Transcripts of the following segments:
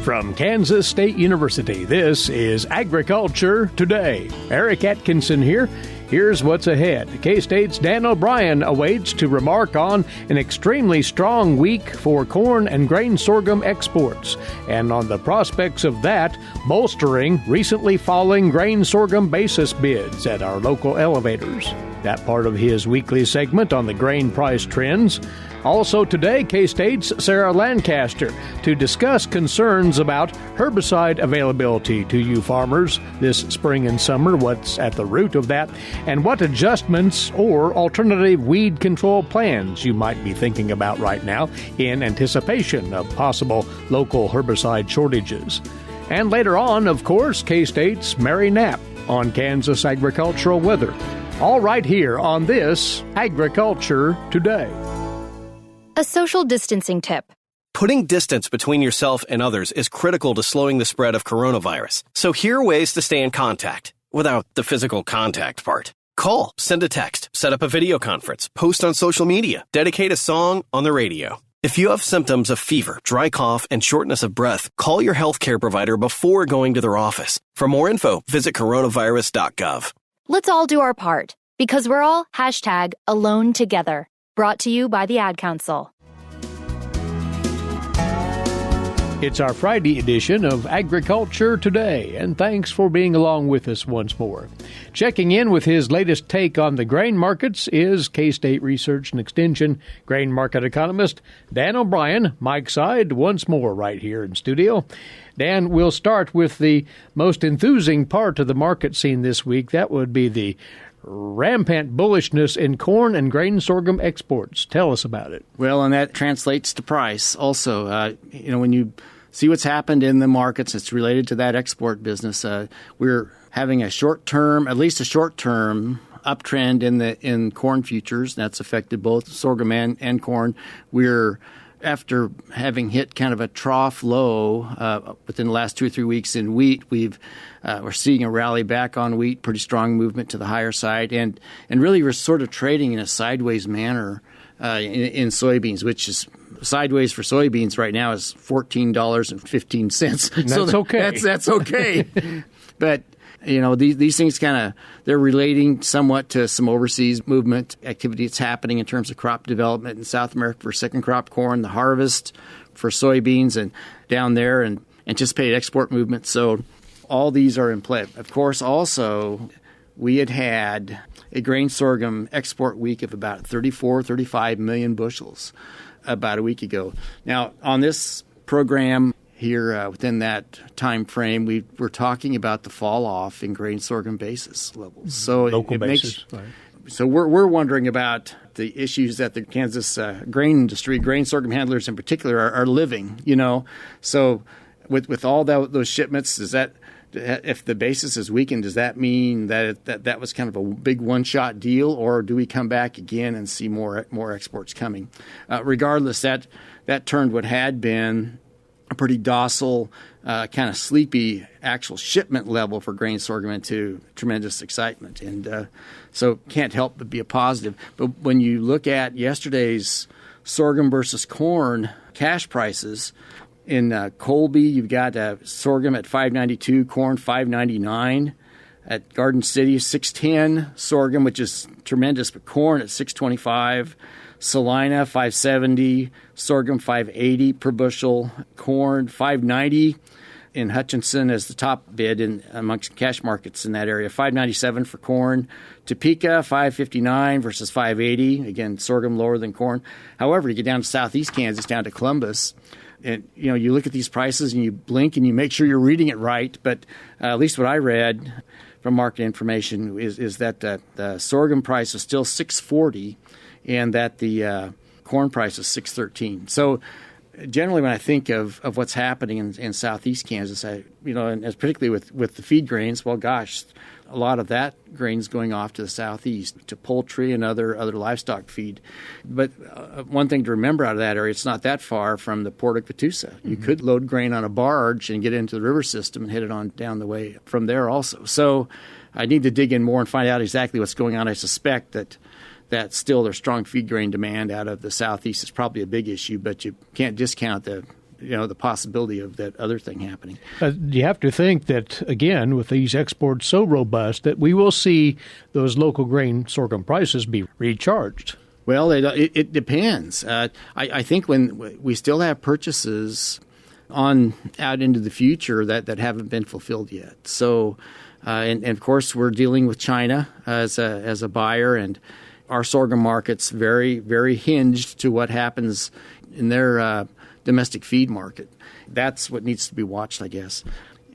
From Kansas State University, this is Agriculture Today. Eric Atkinson here. Here's what's ahead. K-State's Dan O'Brien awaits to remark on an extremely strong week for corn and grain sorghum exports, and on the prospects of that bolstering recently falling grain sorghum basis bids at our local elevators. That part of his weekly segment on the grain price trends. Also today, K-State's Sarah Lancaster to discuss concerns about herbicide availability to you farmers this spring and summer, what's at the root of that, and what adjustments or alternative weed control plans you might be thinking about right now in anticipation of possible local herbicide shortages. And later on, of course, K-State's Mary Knapp on Kansas agricultural weather. All right here on this Agriculture Today. A social distancing tip. Putting distance between yourself and others is critical to slowing the spread of coronavirus. So here are ways to stay in contact without the physical contact part. Call, send a text, set up a video conference, post on social media, dedicate a song on the radio. If you have symptoms of fever, dry cough, and shortness of breath, call your healthcare provider before going to their office. For more info, visit coronavirus.gov. Let's all do our part, because we're all #alone together. Brought to you by the Ad Council. It's our Friday edition of Agriculture Today, and thanks for being along with us once more. Checking in with his latest take on the grain markets is K-State Research and Extension grain market economist Dan O'Brien, Mike's side, once more right here in studio. Dan, we'll start with the most enthusing part of the market scene this week. That would be the rampant bullishness in corn and grain sorghum exports. Tell us about it. Well, and that translates to price also. When you see what's happened in the markets, it's related to that export business. We're having at least a short-term uptrend in corn futures. That's affected both sorghum and corn. After having hit kind of a trough low within the last 2 or 3 weeks in wheat, we're seeing a rally back on wheat, pretty strong movement to the higher side, and really we're sort of trading in a sideways manner in soybeans, which is sideways for soybeans right now is $14.15. That's okay. That's okay, but. These things they're relating somewhat to some overseas movement activity that's happening in terms of crop development in South America for second crop corn, the harvest for soybeans and down there, and anticipated export movement. So all these are in play. Of course, also, we had a grain sorghum export week of about 35 million bushels about a week ago. Now, on this program, here within that time frame, we're talking about the fall off in grain sorghum basis levels. So local basis, right. So we're wondering about the issues that the Kansas grain industry, grain sorghum handlers in particular, are living. So with all those shipments, is that if the basis is weakened, does that mean that was kind of a big one-shot deal, or do we come back again and see more exports coming? Regardless, that turned what had been a pretty docile, kind of sleepy actual shipment level for grain sorghum into tremendous excitement. And so can't help but be a positive. But when you look at yesterday's sorghum versus corn cash prices, in Colby, you've got sorghum at $5.92, corn $5.99. At Garden City, $6.10 sorghum, which is tremendous, but corn at $6.25. Salina, $5.70, sorghum, $5.80 per bushel, corn, $5.90 in Hutchinson as the top bid amongst cash markets in that area, $5.97 for corn. Topeka, $5.59 versus $5.80. Again, sorghum lower than corn. However, you get down to southeast Kansas, down to Columbus, and you look at these prices and you blink and you make sure you're reading it right. But at least what I read from market information is that the sorghum price is still $6.40. And that the corn price is $6.13. So generally when I think of what's happening in southeast Kansas, and particularly with the feed grains, well, gosh, a lot of that grain's going off to the southeast, to poultry and other livestock feed. But one thing to remember out of that area, it's not that far from the Port of Catoosa. Mm-hmm. You could load grain on a barge and get into the river system and head it on down the way from there also. So I need to dig in more and find out exactly what's going on. I suspect that still there's strong feed grain demand out of the southeast is probably a big issue, but you can't discount the the possibility of that other thing happening. You have to think that, again, with these exports so robust, that we will see those local grain sorghum prices be recharged. Well, it depends. I think when we still have purchases on out into the future that haven't been fulfilled yet. So, and of course, we're dealing with China as a buyer, and our sorghum market's very, very hinged to what happens in their domestic feed market. That's what needs to be watched, I guess.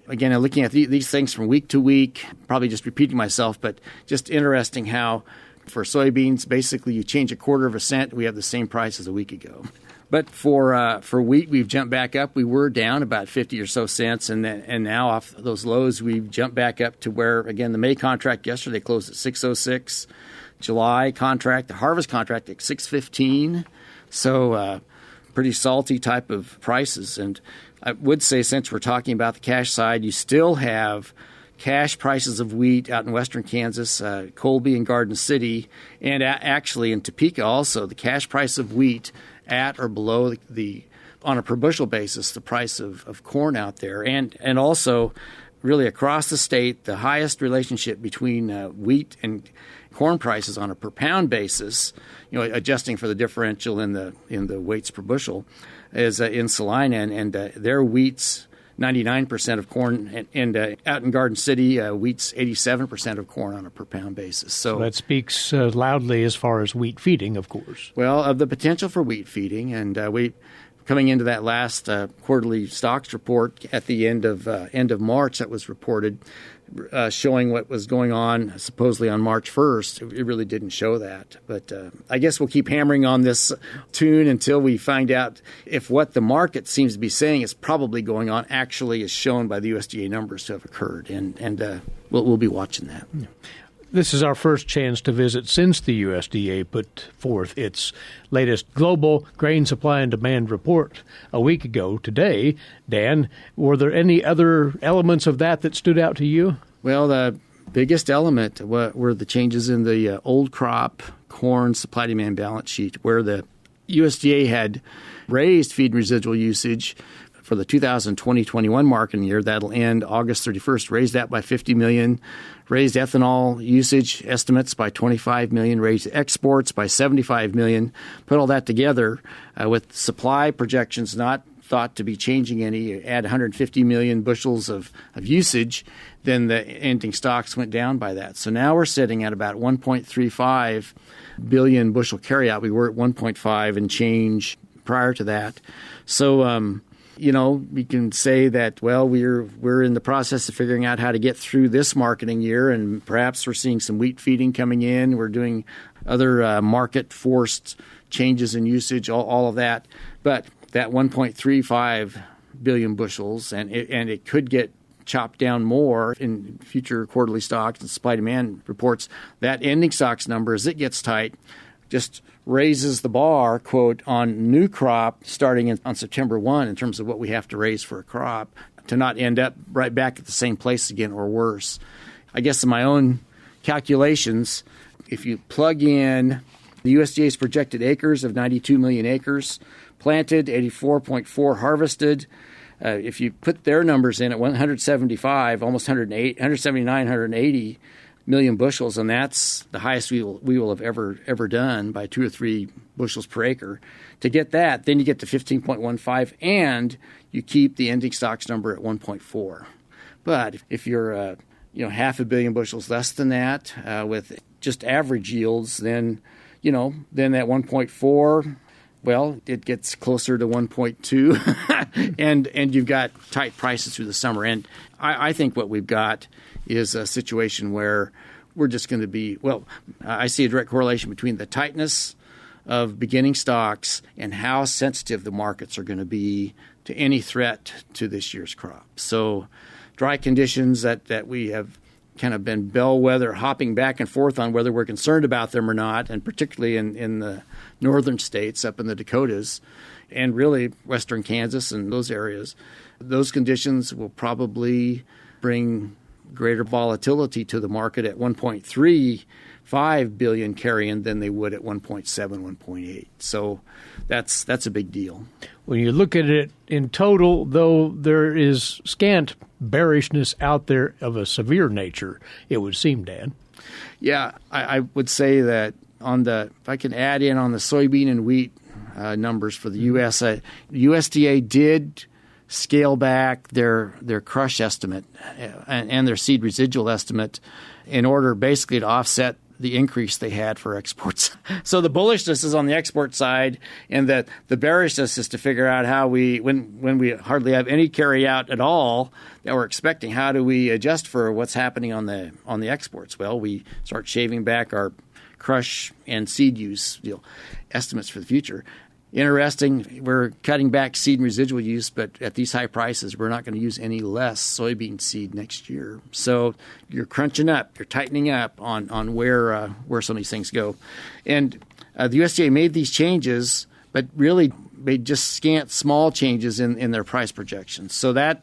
Again, I'm looking at these things from week to week, probably just repeating myself, but just interesting how for soybeans, basically you change a quarter of a cent, we have the same price as a week ago. But for wheat, we've jumped back up. We were down about 50 or so cents, and now off those lows, we've jumped back up to where, again, the May contract yesterday closed at 606. July contract, the harvest contract at 615. So pretty salty type of prices. And I would say, since we're talking about the cash side, you still have cash prices of wheat out in western Kansas, Colby and Garden City, and actually in Topeka also, the cash price of wheat at or below the on a per bushel basis, the price of corn out there. And also really across the state, the highest relationship between wheat and corn prices on a per pound basis, adjusting for the differential in the weights per bushel, is in Salina, and their wheat's 99% of corn, and out in Garden City, wheat's 87% of corn on a per pound basis. So that speaks loudly as far as wheat feeding, of course. Well, of the potential for wheat feeding, and we coming into that last quarterly stocks report at the end of March that was reported, showing what was going on supposedly on March 1st. It really didn't show that. But I guess we'll keep hammering on this tune until we find out if what the market seems to be saying is probably going on actually is shown by the USDA numbers to have occurred. And we'll be watching that. Yeah. This is our first chance to visit since the USDA put forth its latest global grain supply and demand report a week ago today. Dan, were there any other elements of that stood out to you? Well, the biggest element were the changes in the old crop corn supply-demand balance sheet, where the USDA had raised feed and residual usage for the 2020-21 marketing year. That'll end August 31st, raised that by 50 million, raised ethanol usage estimates by 25 million, raised exports by 75 million. Put all that together with supply projections not thought to be changing any, add 150 million bushels of usage, then the ending stocks went down by that. So now we're sitting at about 1.35 billion bushel carryout. We were at 1.5 and change prior to that. So, we can say that, well, we're in the process of figuring out how to get through this marketing year, and perhaps we're seeing some wheat feeding coming in. We're doing other market-forced changes in usage, all of that. But that 1.35 billion bushels, and it could get chopped down more in future quarterly stocks and supply-demand reports. That ending stocks number, as it gets tight, just raises the bar, quote, on new crop starting on September 1 in terms of what we have to raise for a crop to not end up right back at the same place again or worse. I guess in my own calculations, if you plug in the USDA's projected acres of 92 million acres, planted, 84.4 harvested, if you put their numbers in at 175, almost 179, 180 million bushels, and that's the highest we will have ever done by 2 or 3 bushels per acre. To get that, then you get to 15.15, and you keep the ending stocks number at 1.4. But if you're half a billion bushels less than that with just average yields, then that 1.4. Well, it gets closer to 1.2, and you've got tight prices through the summer. And I think what we've got is a situation where we're just going to be, I see a direct correlation between the tightness of beginning stocks and how sensitive the markets are going to be to any threat to this year's crop. So dry conditions that we have kind of been bellwether, hopping back and forth on whether we're concerned about them or not, and particularly in the northern states up in the Dakotas and really western Kansas and those areas. Those conditions will probably bring greater volatility to the market at 1.35 1.5 billion carrion than they would at 1.7, 1.8. So that's a big deal. When you look at it in total, though, there is scant bearishness out there of a severe nature, it would seem, Dan. Yeah, I would say that if I can add in on the soybean and wheat numbers for the U.S., USDA did scale back their crush estimate and their seed residual estimate in order basically to offset the increase they had for exports. So the bullishness is on the export side, and that the bearishness is to figure out how when we hardly have any carry out at all that we're expecting, how do we adjust for what's happening on the exports? Well, we start shaving back our crush and seed use estimates for the future. Interesting, we're cutting back seed and residual use, but at these high prices, we're not going to use any less soybean seed next year. So you're crunching up, you're tightening up on where some of these things go. And the USDA made these changes, but really made just scant small changes in their price projections. So that,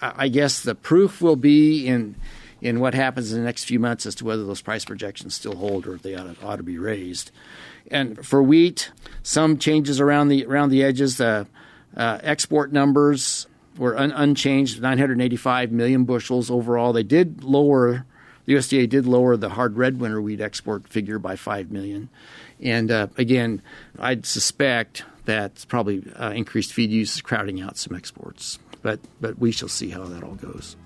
I guess, the proof will be in what happens in the next few months as to whether those price projections still hold or if they ought to be raised. And for wheat, some changes around the edges. The export numbers were unchanged, 985 million bushels overall. The USDA did lower the hard red winter wheat export figure by 5 million. And again, I'd suspect that probably increased feed use is crowding out some exports. But we shall see how that all goes.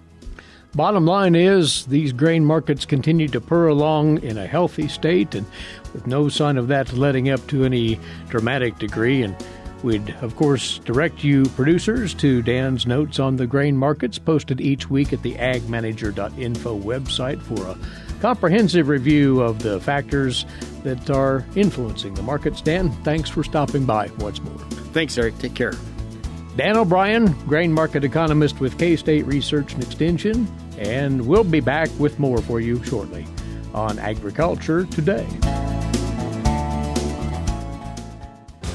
Bottom line is these grain markets continue to purr along in a healthy state and with no sign of that letting up to any dramatic degree. And we'd, of course, direct you producers to Dan's notes on the grain markets posted each week at the agmanager.info website for a comprehensive review of the factors that are influencing the markets. Dan, thanks for stopping by once more. Thanks, Eric. Take care. Dan O'Brien, grain market economist with K-State Research and Extension, and we'll be back with more for you shortly on Agriculture Today.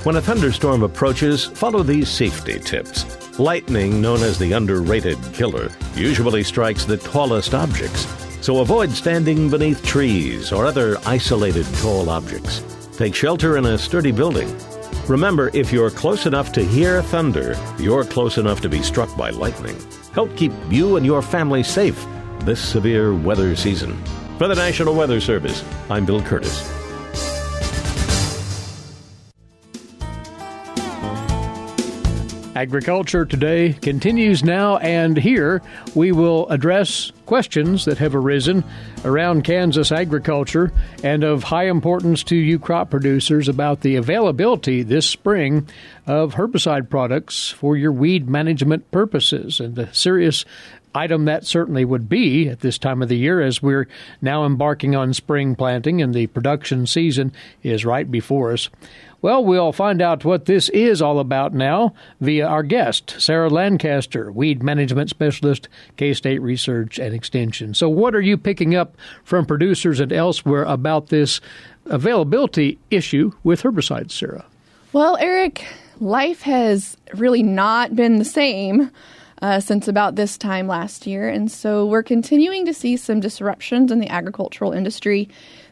When a thunderstorm approaches, follow these safety tips. Lightning, known as the underrated killer, usually strikes the tallest objects, so avoid standing beneath trees or other isolated tall objects. Take shelter in a sturdy building. Remember, if you're close enough to hear thunder, you're close enough to be struck by lightning. Help keep you and your family safe this severe weather season. For the National Weather Service, I'm Bill Curtis. Agriculture Today continues now, and here we will address questions that have arisen around Kansas agriculture and of high importance to you crop producers about the availability this spring of herbicide products for your weed management purposes. And the serious item that certainly would be at this time of the year, as we're now embarking on spring planting and the production season is right before us. Well, we'll find out what this is all about now via our guest, Sarah Lancaster, Weed Management Specialist, K-State Research and Extension. So what are you picking up from producers and elsewhere about this availability issue with herbicides, Sarah? Well, Eric, life has really not been the same since about this time last year. And so we're continuing to see some disruptions in the agricultural industry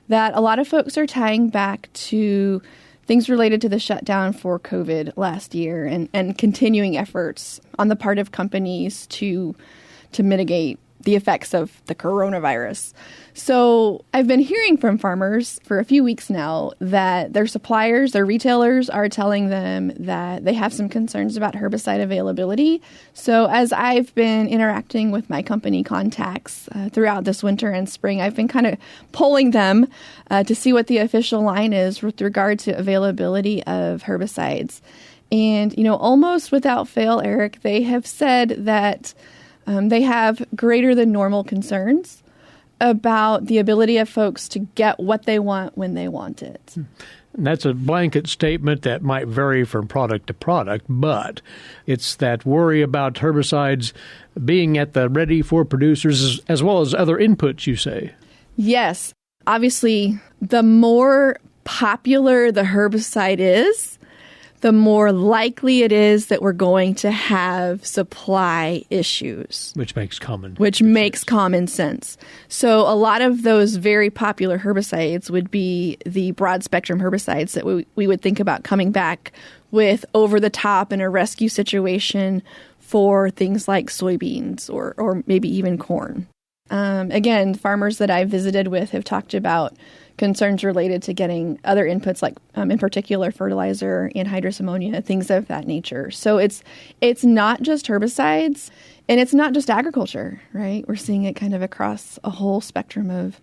that a lot of folks are tying back to things related to the shutdown for COVID last year and continuing efforts on the part of companies to mitigate the effects of the coronavirus. So I've been hearing from farmers for a few weeks now that their suppliers, their retailers are telling them that they have some concerns about herbicide availability. So as I've been interacting with my company contacts throughout this winter and spring, I've been kind of polling them to see what the official line is with regard to availability of herbicides. And, almost without fail, Eric, they have said that they have greater than normal concerns about the ability of folks to get what they want when they want it. And that's a blanket statement that might vary from product to product, but it's that worry about herbicides being at the ready for producers as well as other inputs, you say. Yes. Obviously, the more popular the herbicide is, the more likely it is that we're going to have supply issues. Which makes common sense. So a lot of those very popular herbicides would be the broad-spectrum herbicides that we would think about coming back with over the top in a rescue situation for things like soybeans or maybe even corn. Again, farmers that I've visited with have talked about concerns related to getting other inputs like, in particular, fertilizer, anhydrous ammonia, things of that nature. So it's not just herbicides, and it's not just agriculture, right? We're seeing it kind of across a whole spectrum of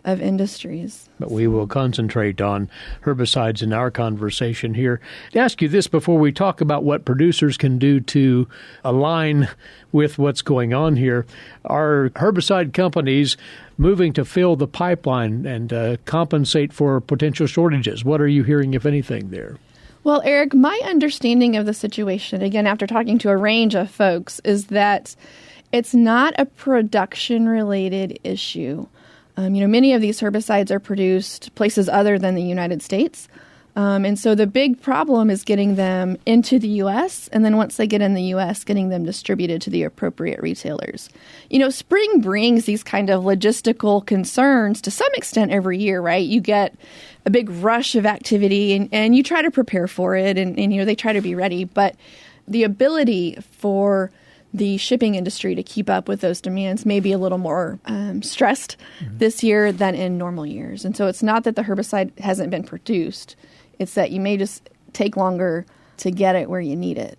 industries. But we will concentrate on herbicides in our conversation here. To ask you this before we talk about what producers can do to align with what's going on here, are herbicide companies moving to fill the pipeline and compensate for potential shortages? What are you hearing, if anything, there? Well, Eric, my understanding of the situation, again, after talking to a range of folks, is that it's not a production-related issue. Many of these herbicides are produced places other than the United States. And so the big problem is getting them into the U.S., and then once they get in the U.S., getting them distributed to the appropriate retailers. Spring brings these kind of logistical concerns to some extent every year, right? You get a big rush of activity, and you try to prepare for it, and they try to be ready. But the ability for the shipping industry to keep up with those demands may be a little more stressed this year than in normal years. And so it's not that the herbicide hasn't been produced. It's that you may just take longer to get it where you need it.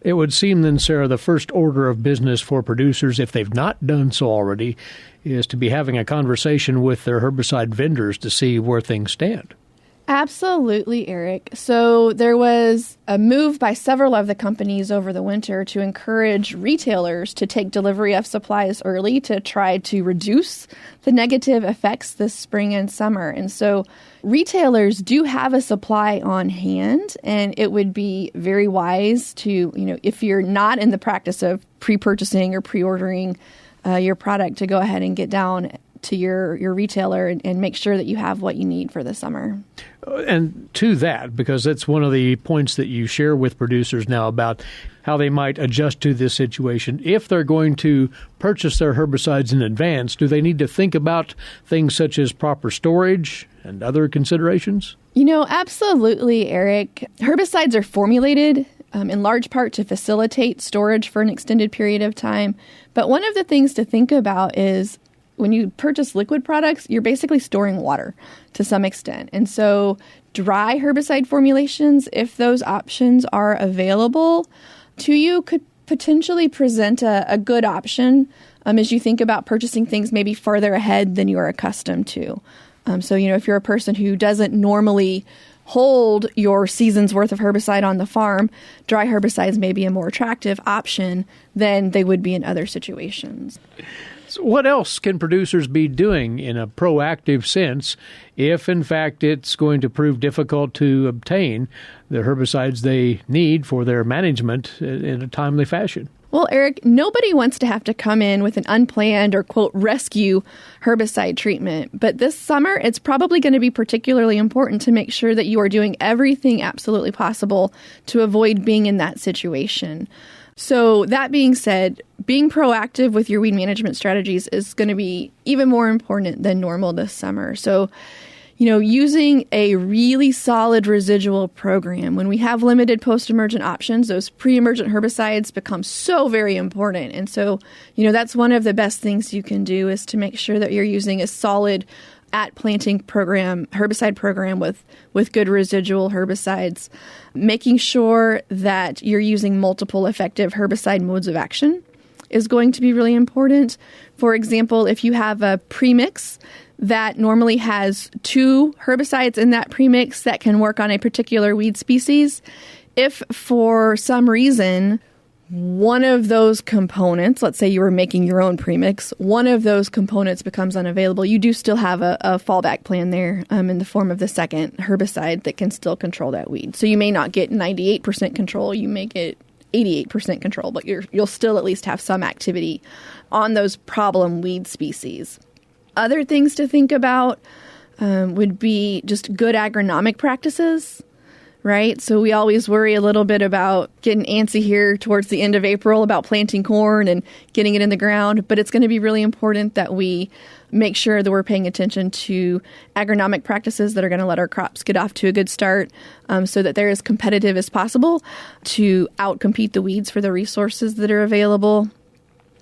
It would seem then, Sarah, the first order of business for producers, if they've not done so already, is to be having a conversation with their herbicide vendors to see where things stand. Absolutely, Eric. So there was a move by several of the companies over the winter to encourage retailers to take delivery of supplies early to try to reduce the negative effects this spring and summer. And so retailers do have a supply on hand, and it would be very wise to, if you're not in the practice of pre-purchasing or pre-ordering your product, to go ahead and get down to your retailer and make sure that you have what you need for the summer. And to that, because that's one of the points that you share with producers now about how they might adjust to this situation. If they're going to purchase their herbicides in advance, do they need to think about things such as proper storage and other considerations? Absolutely, Eric. Herbicides are formulated in large part to facilitate storage for an extended period of time. But one of the things to think about is when you purchase liquid products, you're basically storing water to some extent. And so dry herbicide formulations, if those options are available to you, could potentially present a good option as you think about purchasing things maybe farther ahead than you're accustomed to. So, if you're a person who doesn't normally hold your season's worth of herbicide on the farm, dry herbicides may be a more attractive option than they would be in other situations. So what else can producers be doing in a proactive sense if, in fact, it's going to prove difficult to obtain the herbicides they need for their management in a timely fashion? Well, Eric, nobody wants to have to come in with an unplanned or, quote, rescue herbicide treatment. But this summer, it's probably going to be particularly important to make sure that you are doing everything absolutely possible to avoid being in that situation. So that being said, being proactive with your weed management strategies is going to be even more important than normal this summer. So, using a really solid residual program. When we have limited post-emergent options, those pre-emergent herbicides become so very important. And so, that's one of the best things you can do is to make sure that you're using a solid at-planting program, herbicide program with good residual herbicides, making sure that you're using multiple effective herbicide modes of action is going to be really important. For example, if you have a premix that normally has 2 herbicides in that premix that can work on a particular weed species, if for some reason one of those components, let's say you were making your own premix, one of those components becomes unavailable, you do still have a fallback plan there in the form of the second herbicide that can still control that weed. So you may not get 98% control, you may get 88% control, but you'll still at least have some activity on those problem weed species. Other things to think about would be just good agronomic practices, right? So we always worry a little bit about getting antsy here towards the end of April about planting corn and getting it in the ground. But it's going to be really important that we make sure that we're paying attention to agronomic practices that are going to let our crops get off to a good start, so that they're as competitive as possible to outcompete the weeds for the resources that are available.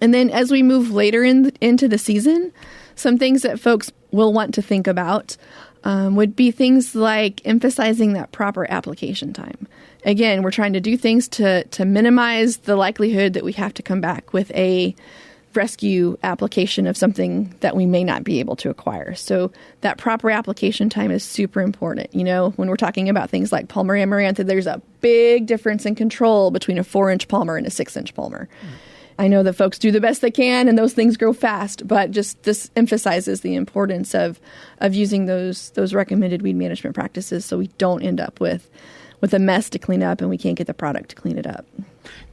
And then as we move later into the season, some things that folks will want to think about would be things like emphasizing that proper application time. Again, we're trying to do things to minimize the likelihood that we have to come back with a rescue application of something that we may not be able to acquire. So that proper application time is super important. You know, when we're talking about things like Palmer amaranth, there's a big difference in control between a 4-inch palmer and a 6-inch palmer. I know that folks do the best they can and those things grow fast, but just this emphasizes the importance of using those recommended weed management practices so we don't end up with a mess to clean up and we can't get the product to clean it up.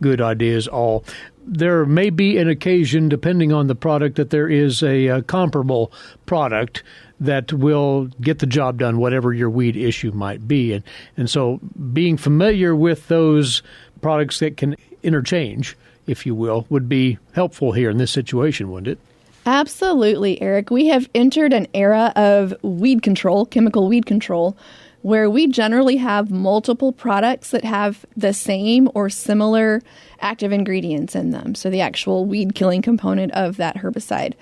Good ideas all. There may be an occasion, depending on the product, that there is a comparable product that will get the job done, whatever your weed issue might be. And so being familiar with those products that can interchange, if you will, would be helpful here in this situation, wouldn't it? Absolutely, Eric. We have entered an era of weed control, chemical weed control, where we generally have multiple products that have the same or similar active ingredients in them. So the actual weed killing component of that herbicide.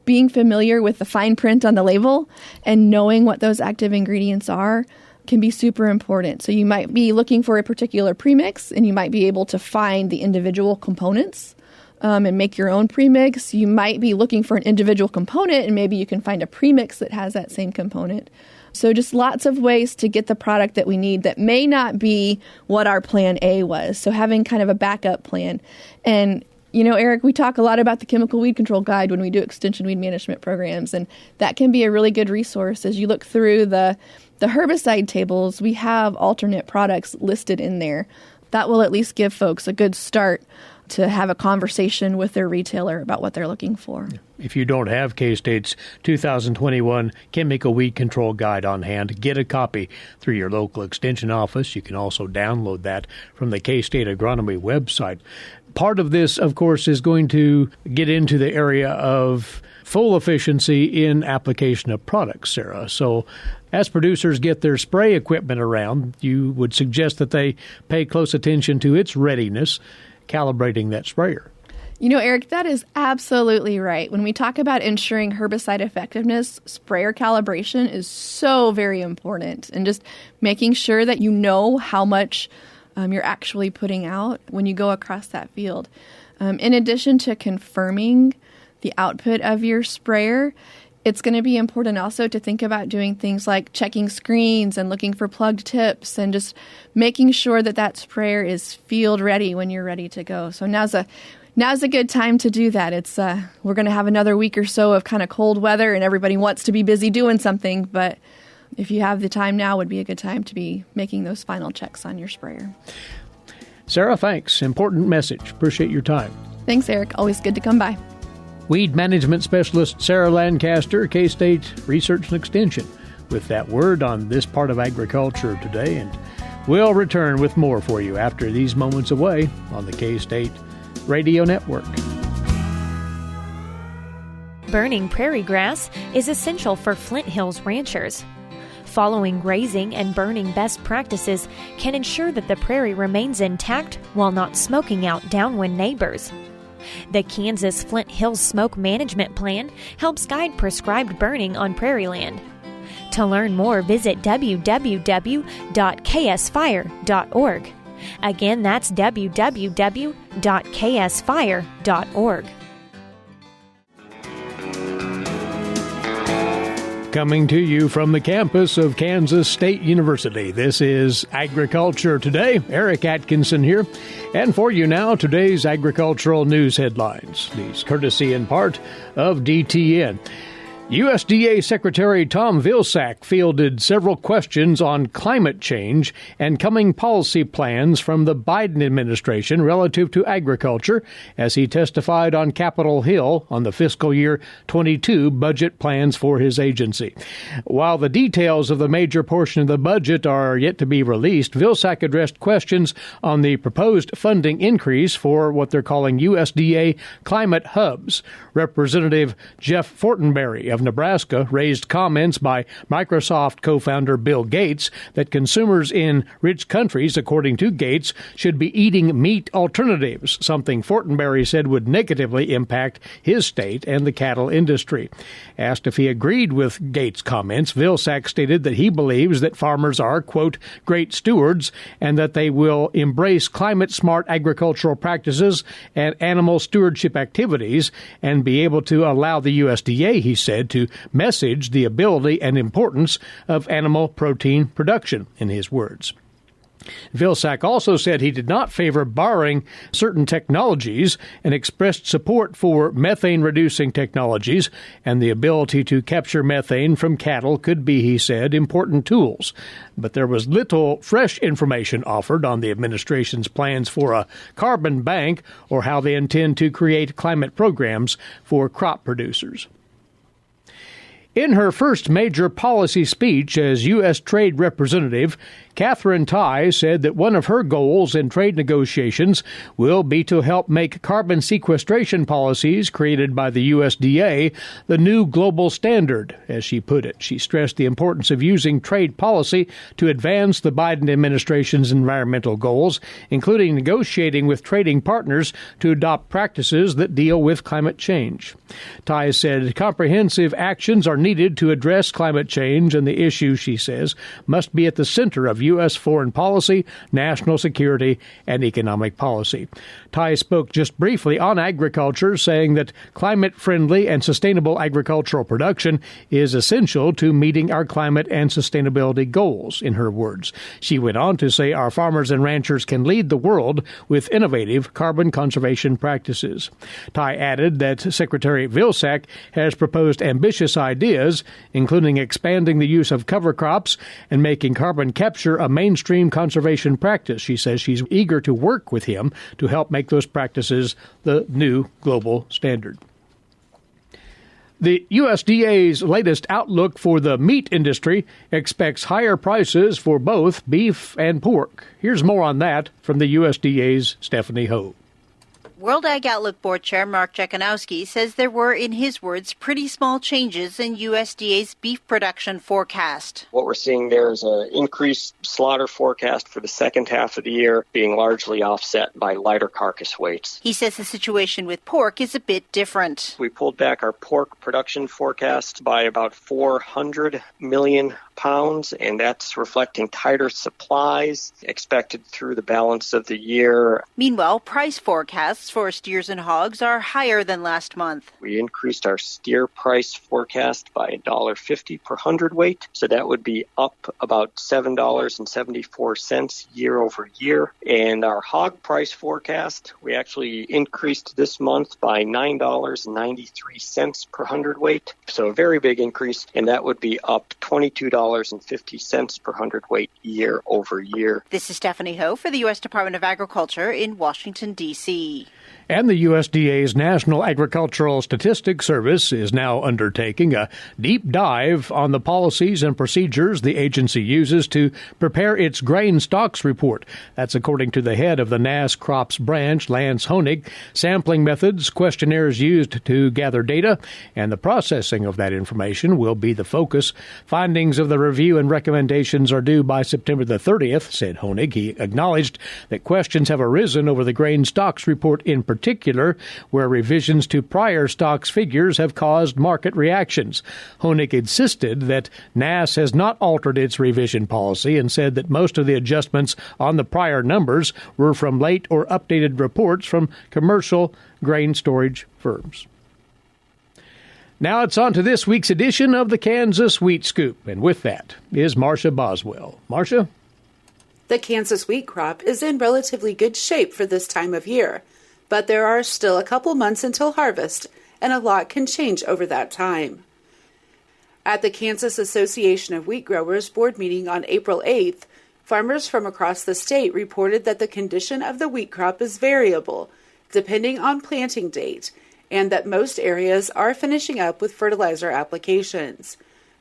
Being familiar with the fine print on the label and knowing what those active ingredients are can be super important. So you might be looking for a particular premix and you might be able to find the individual components and make your own premix. You might be looking for an individual component and maybe you can find a premix that has that same component. So just lots of ways to get the product that we need that may not be what our plan A was. So having kind of a backup plan. And, you know, Eric, we talk a lot about the chemical weed control guide when we do extension weed management programs. And that can be a really good resource. As you look through the herbicide tables, we have alternate products listed in there. That will at least give folks a good start to have a conversation with their retailer about what they're looking for. If you don't have K-State's 2021 Chemical Weed Control Guide on hand, get a copy through your local extension office. You can also download that from the K-State Agronomy website. Part of this, of course, is going to get into the area of full efficiency in application of products, Sarah. So as producers get their spray equipment around, you would suggest that they pay close attention to its readiness, calibrating that sprayer. You know, Eric, that is absolutely right. When we talk about ensuring herbicide effectiveness, sprayer calibration is so very important. And just making sure that you know how much you're actually putting out when you go across that field. In addition to confirming the output of your sprayer, it's going to be important also to think about doing things like checking screens and looking for plugged tips and just making sure that that sprayer is field ready when you're ready to go. So now's a good time to do that. It's we're going to have another week or so of kind of cold weather and everybody wants to be busy doing something, but if you have the time now would be a good time to be making those final checks on your sprayer. Sarah, thanks. Important message. Appreciate your time. Thanks, Eric. Always good to come by. Weed Management Specialist Sarah Lancaster, K-State Research and Extension, with that word on this part of agriculture today. And we'll return with more for you after these moments away on the K-State Radio Network. Burning prairie grass is essential for Flint Hills ranchers. Following grazing and burning best practices can ensure that the prairie remains intact while not smoking out downwind neighbors. The Kansas Flint Hills Smoke Management Plan helps guide prescribed burning on prairie land. To learn more, visit www.ksfire.org. Again, that's www.ksfire.org. Coming to you from the campus of Kansas State University, this is Agriculture Today. Eric Atkinson here. And for you now, today's agricultural news headlines. These courtesy in part of DTN. USDA Secretary Tom Vilsack fielded several questions on climate change and coming policy plans from the Biden administration relative to agriculture as he testified on Capitol Hill on the fiscal year 22 budget plans for his agency. While the details of the major portion of the budget are yet to be released, Vilsack addressed questions on the proposed funding increase for what they're calling USDA climate hubs. Representative Jeff Fortenberry of Nebraska raised comments by Microsoft co-founder Bill Gates that consumers in rich countries, according to Gates, should be eating meat alternatives, something Fortenberry said would negatively impact his state and the cattle industry. Asked if he agreed with Gates' comments, Vilsack stated that he believes that farmers are, quote, great stewards and that they will embrace climate-smart agricultural practices and animal stewardship activities and be able to allow the USDA, he said, to message the ability and importance of animal protein production, in his words. Vilsack also said he did not favor borrowing certain technologies and expressed support for methane-reducing technologies, and the ability to capture methane from cattle could be, he said, important tools. But there was little fresh information offered on the administration's plans for a carbon bank or how they intend to create climate programs for crop producers. In her first major policy speech as U.S. Trade Representative, Katherine Tai said that one of her goals in trade negotiations will be to help make carbon sequestration policies created by the USDA the new global standard, as she put it. She stressed the importance of using trade policy to advance the Biden administration's environmental goals, including negotiating with trading partners to adopt practices that deal with climate change. Tai said comprehensive actions are needed to address climate change, and the issue, she says, must be at the center of U.S. foreign policy, national security, and economic policy. Tai spoke just briefly on agriculture, saying that climate-friendly and sustainable agricultural production is essential to meeting our climate and sustainability goals, in her words. She went on to say our farmers and ranchers can lead the world with innovative carbon conservation practices. Tai added that Secretary Vilsack has proposed ambitious ideas, including expanding the use of cover crops and making carbon capture a mainstream conservation practice. She says she's eager to work with him to help make those practices the new global standard. The USDA's latest outlook for the meat industry expects higher prices for both beef and pork. Here's more on that from the USDA's Stephanie Ho. World Ag Outlook Board Chair Mark Jekanowski says there were, in his words, pretty small changes in USDA's beef production forecast. What we're seeing there is an increased slaughter forecast for the second half of the year being largely offset by lighter carcass weights. He says the situation with pork is a bit different. We pulled back our pork production forecast by about 400 million pounds, and that's reflecting tighter supplies expected through the balance of the year. Meanwhile, price forecasts for steers and hogs are higher than last month. We increased our steer price forecast by $1.50 per hundredweight, so that would be up about $7.74 year over year. And our hog price forecast, we actually increased this month by $9.93 per hundredweight, so a very big increase, and that would be up $22.50 per hundredweight year over year. This is Stephanie Ho for the U.S. Department of Agriculture in Washington, D.C. And the USDA's National Agricultural Statistics Service is now undertaking a deep dive on the policies and procedures the agency uses to prepare its grain stocks report. That's according to the head of the NASS Crops branch, Lance Honig. Sampling methods, questionnaires used to gather data, and the processing of that information will be the focus. Findings of the review and recommendations are due by September the 30th, said Honig. He acknowledged that questions have arisen over the grain stocks report in particular, where revisions to prior stocks figures have caused market reactions. Honig insisted that NASS has not altered its revision policy and said that most of the adjustments on the prior numbers were from late or updated reports from commercial grain storage firms. Now it's on to this week's edition of the Kansas Wheat Scoop, and with that is Marcia Boswell. Marcia? The Kansas wheat crop is in relatively good shape for this time of year, but there are still a couple months until harvest, and a lot can change over that time. At the Kansas Association of Wheat Growers board meeting on April 8th, farmers from across the state reported that the condition of the wheat crop is variable, depending on planting date, and that most areas are finishing up with fertilizer applications.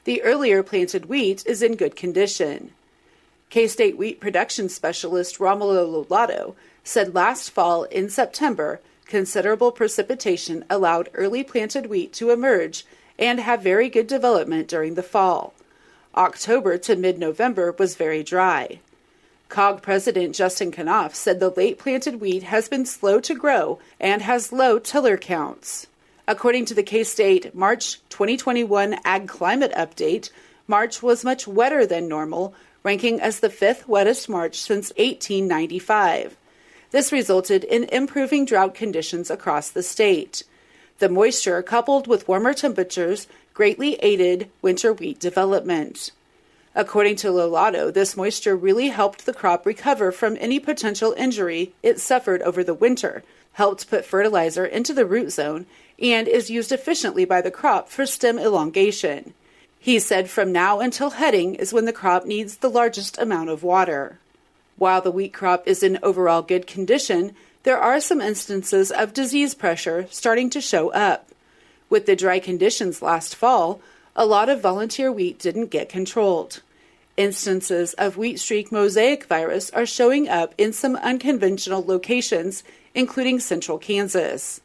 The earlier planted wheat is in good condition. K-State wheat production specialist Romulo Lolato said last fall in September, considerable precipitation allowed early planted wheat to emerge and have very good development during the fall. October to mid-November was very dry. COG President Justin Knopf said the late planted wheat has been slow to grow and has low tiller counts. According to the K-State March 2021 Ag Climate Update, March was much wetter than normal, ranking as the 5th wettest March since 1895. This resulted in improving drought conditions across the state. The moisture, coupled with warmer temperatures, greatly aided winter wheat development. According to Lolato, this moisture really helped the crop recover from any potential injury it suffered over the winter, helped put fertilizer into the root zone, and is used efficiently by the crop for stem elongation. He said from now until heading is when the crop needs the largest amount of water. While the wheat crop is in overall good condition, there are some instances of disease pressure starting to show up. With the dry conditions last fall, a lot of volunteer wheat didn't get controlled. Instances of wheat streak mosaic virus are showing up in some unconventional locations, including central Kansas.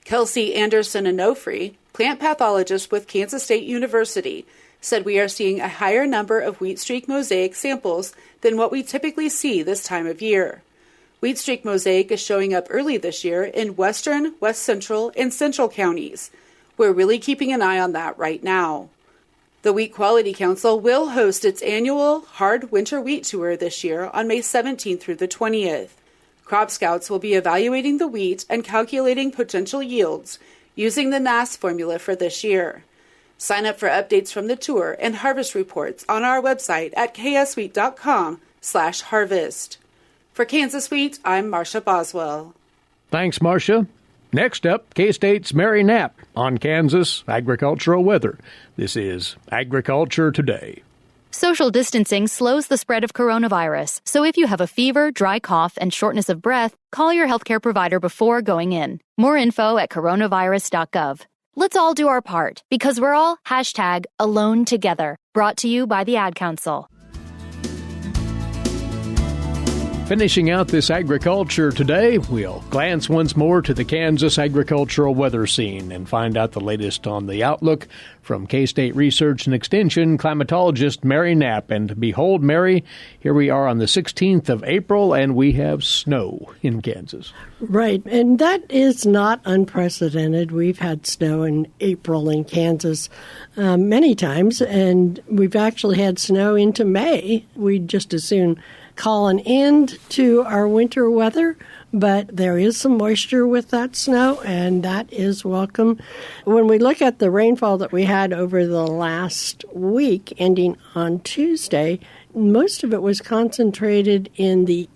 Kelsey Anderson-Onofre, plant pathologist with Kansas State University, said we are seeing a higher number of wheat streak mosaic samples than what we typically see this time of year. Wheat streak mosaic is showing up early this year in western, west central, and central counties. We're really keeping an eye on that right now. The Wheat Quality Council will host its annual Hard Winter Wheat Tour this year on May 17th through the 20th. Crop Scouts will be evaluating the wheat and calculating potential yields using the NASS formula for this year. Sign up for updates from the tour and harvest reports on our website at kswheat.com/harvest. For Kansas Wheat, I'm Marcia Boswell. Thanks, Marcia. Next up, K-State's Mary Knapp on Kansas agricultural weather. This is Agriculture Today. Social distancing slows the spread of coronavirus, so if you have a fever, dry cough, and shortness of breath, call your healthcare provider before going in. More info at coronavirus.gov. Let's all do our part, because we're all #AloneTogether. Brought to you by the Ad Council. Finishing out this Agriculture Today, we'll glance once more to the Kansas agricultural weather scene and find out the latest on the outlook from K-State Research and Extension climatologist Mary Knapp. And behold, Mary, here we are on the 16th of April, and we have snow in Kansas. Right, and that is not unprecedented. We've had snow in April in Kansas many times, and we've actually had snow into May. We'd just as soon call an end to our winter weather, but there is some moisture with that snow, and that is welcome. When we look at the rainfall that we had over the last week, ending on Tuesday, most of it was concentrated in the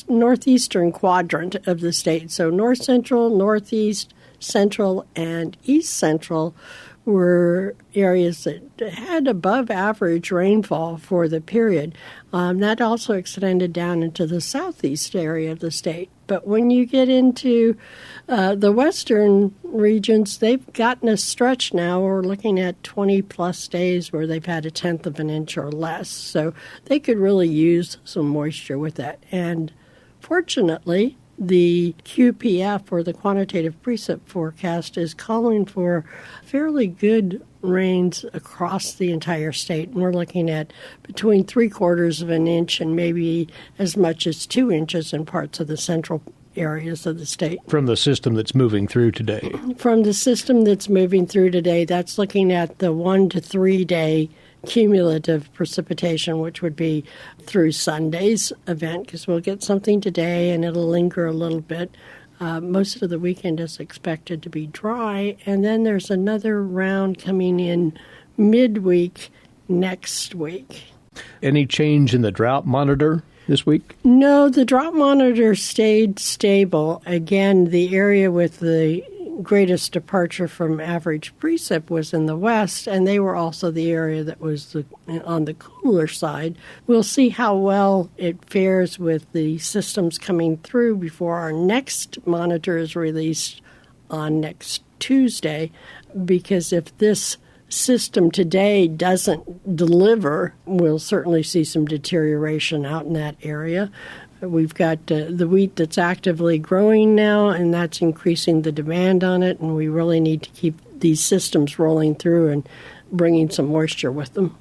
northeastern quadrant of the state. So north central, northeast, central, and east central were areas that had above average rainfall for the period. That also extended down into the southeast area of the state. But when you get into the western regions, they've gotten a stretch now. We're looking at 20-plus days where they've had 1/10 of an inch or less. So they could really use some moisture with that. And fortunately, the QPF, or the quantitative precip forecast, is calling for fairly good rains across the entire state. And we're looking at between 3/4 of an inch and maybe as much as 2 inches in parts of the central areas of the state. From the system that's moving through today. From the system that's moving through today, that's looking at the 1 to 3 day cumulative precipitation, which would be through Sunday's event, because we'll get something today and it'll linger a little bit. Most of the weekend is expected to be dry, and then there's another round coming in midweek next week. Any change in the drought monitor this week? No, the drought monitor stayed stable. Again, the area with the greatest departure from average precip was in the west, and they were also the area that was on the cooler side. We'll see how well it fares with the systems coming through before our next monitor is released on next Tuesday, because if this system today doesn't deliver, we'll certainly see some deterioration out in that area. We've got the wheat that's actively growing now, and that's increasing the demand on it, and we really need to keep these systems rolling through and bringing some moisture with them.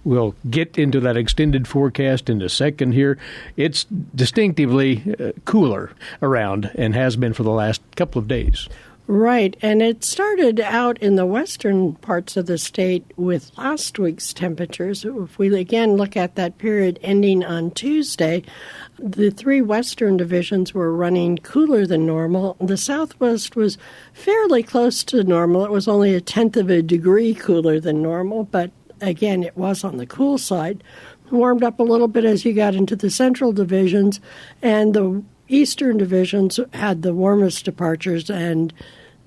We'll get into that extended forecast in a second here. It's distinctively cooler around and has been for the last couple of days. Right, and it started out in the western parts of the state with last week's temperatures. If we again look at that period ending on Tuesday, the three western divisions were running cooler than normal. The southwest was fairly close to normal. It was only 1/10 of a degree cooler than normal, but again, it was on the cool side. Warmed up a little bit as you got into the central divisions, and the eastern divisions had the warmest departures, and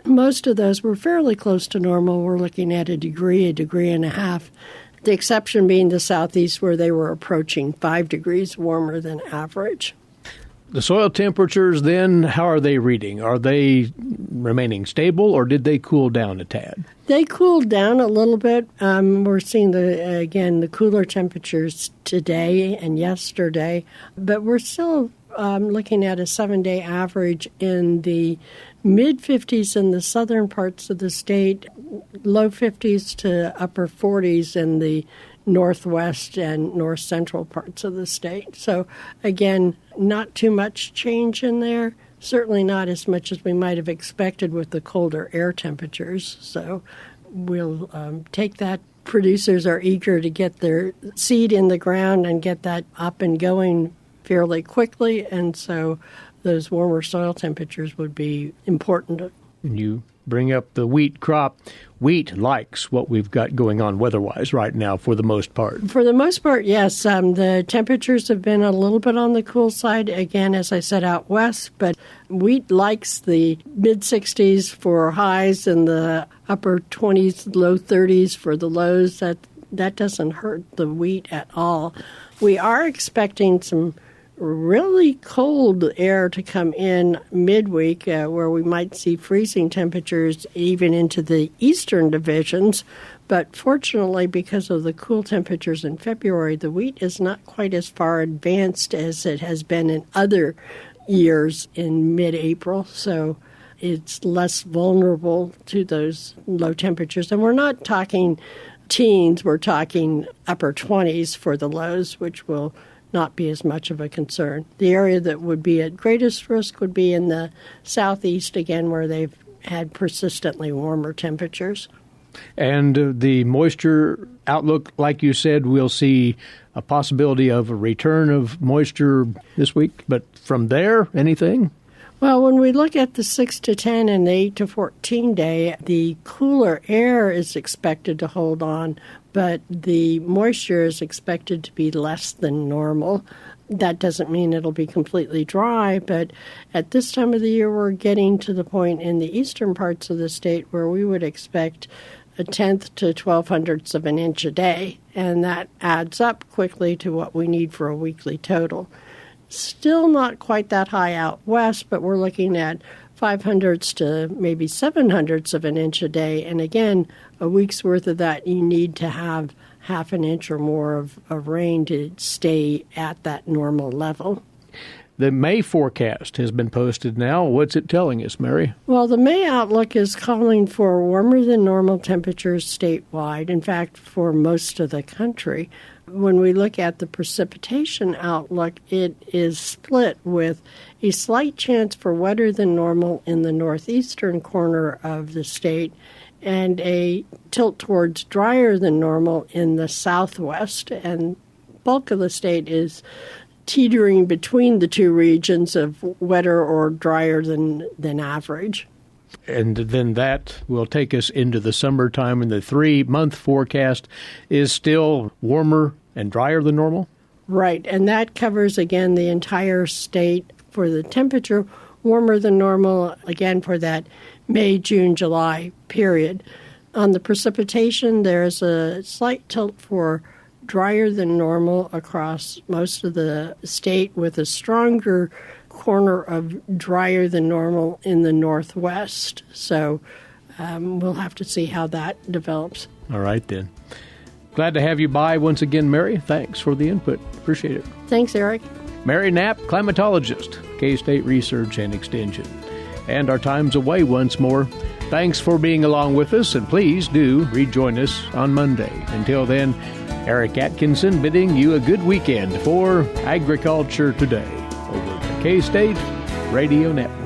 most of those were fairly close to normal. We're looking at a degree and a half. The exception being the southeast, where they were approaching 5 degrees warmer than average. The soil temperatures, then, how are they reading? Are they remaining stable, or did they cool down a tad? They cooled down a little bit. We're seeing, the cooler temperatures today and yesterday, but we're still looking at a 7-day average in the mid-50s in the southern parts of the state, low 50s to upper 40s in the northwest and north central parts of the state. So, again, not too much change in there. Certainly not as much as we might have expected with the colder air temperatures. So we'll take that. Producers are eager to get their seed in the ground and get that up and going fairly quickly, and so those warmer soil temperatures would be important. And you bring up the wheat crop. Wheat likes what we've got going on weather-wise right now for the most part. For the most part, yes. The temperatures have been a little bit on the cool side, again, as I said, out west, but wheat likes the mid-60s for highs and the upper 20s, low 30s for the lows. That doesn't hurt the wheat at all. We are expecting some really cold air to come in midweek, where we might see freezing temperatures even into the eastern divisions. But fortunately, because of the cool temperatures in February, the wheat is not quite as far advanced as it has been in other years in mid-April. So it's less vulnerable to those low temperatures. And we're not talking teens, we're talking upper 20s for the lows, which will not be as much of a concern. The area that would be at greatest risk would be in the southeast, again, where they've had persistently warmer temperatures. And the moisture outlook, like you said, we'll see a possibility of a return of moisture this week. But from there, anything? Well, when we look at the 6 to 10 and the 8 to 14 day, the cooler air is expected to hold on, but the moisture is expected to be less than normal. That doesn't mean it'll be completely dry, but at this time of the year, we're getting to the point in the eastern parts of the state where we would expect 1/10 to 12/100ths of an inch a day, and that adds up quickly to what we need for a weekly total. Still not quite that high out west, but we're looking at 5/100ths to maybe 7/100ths of an inch a day. And again, a week's worth of that, you need to have 1/2 inch or more of rain to stay at that normal level. The May forecast has been posted now. What's it telling us, Mary? Well, the May outlook is calling for warmer than normal temperatures statewide, in fact, for most of the country. When we look at the precipitation outlook, it is split with a slight chance for wetter than normal in the northeastern corner of the state and a tilt towards drier than normal in the southwest. And bulk of the state is teetering between the two regions of wetter or drier than average. And then that will take us into the summertime, and the 3-month forecast is still warmer and drier than normal? Right, and that covers, again, the entire state for the temperature, warmer than normal, again, for that May, June, July period. On the precipitation, there's a slight tilt for drier than normal across most of the state, with a stronger corner of drier than normal in the northwest. So we'll have to see how that develops. All right, then. Glad to have you by once again, Mary. Thanks for the input. Appreciate it. Thanks, Eric. Mary Knapp, climatologist, K-State Research and Extension. And our time's away once more. Thanks for being along with us, and please do rejoin us on Monday. Until then, Eric Atkinson bidding you a good weekend for Agriculture Today over the K-State Radio Network.